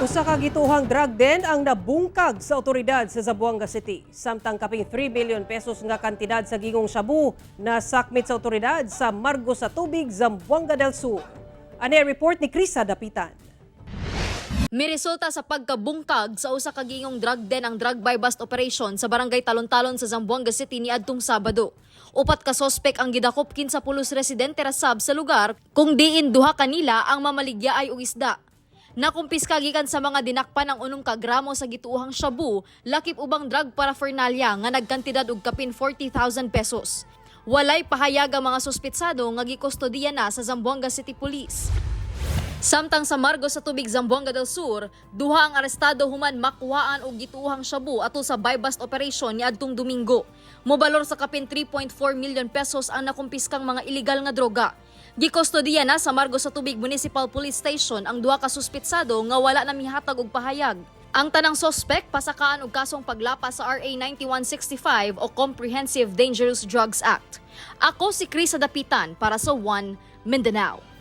Usa ka gituhang drug den ang nabungkag sa otoridad sa Zamboanga City. Samtang kaping 3 billion pesos nga kantidad sa gingong shabu na sakmit sa otoridad sa Margo sa Tubig, Zamboanga del Sur. Ane report ni Krisa Dapitan. May resulta sa pagkabungkag sa usa ka gingong drug den ang drug buy bust operation sa barangay Talon-Talon sa Zamboanga City niadtong Sabado. Upat ka sospek ang gidakop kin sa pulos residente rasab sa lugar kung diin duha kanila ang mamaligya ay og isda. Nakumpiska gikan sa mga dinakpan ang 8 ka gramo sa gituuhang shabu, lakip ubang drug paraphernalia nga nagkantidad og kapin 40,000 pesos. Walay pahayag ang mga suspitsado nga gikustodiya na sa Zamboanga City Police. Samtang sa Margo sa Tubig, Zamboanga del Sur, duha ang arestado human makuhaan og gituuhang shabu ato sa buy bust operation niadtong Domingo. Mobalor sa kapin 3.4 million pesos ang nakumpiskang mga illegal nga droga. Gikustodiya na sa Margo sa Tubig Municipal Police Station ang duha ka suspitsado nga wala na mihatag og pahayag. Ang tanang sospek pasakaan og kasong paglapas sa RA 9165 o Comprehensive Dangerous Drugs Act. Ako si Krisa Dapitan para sa One Mindanao.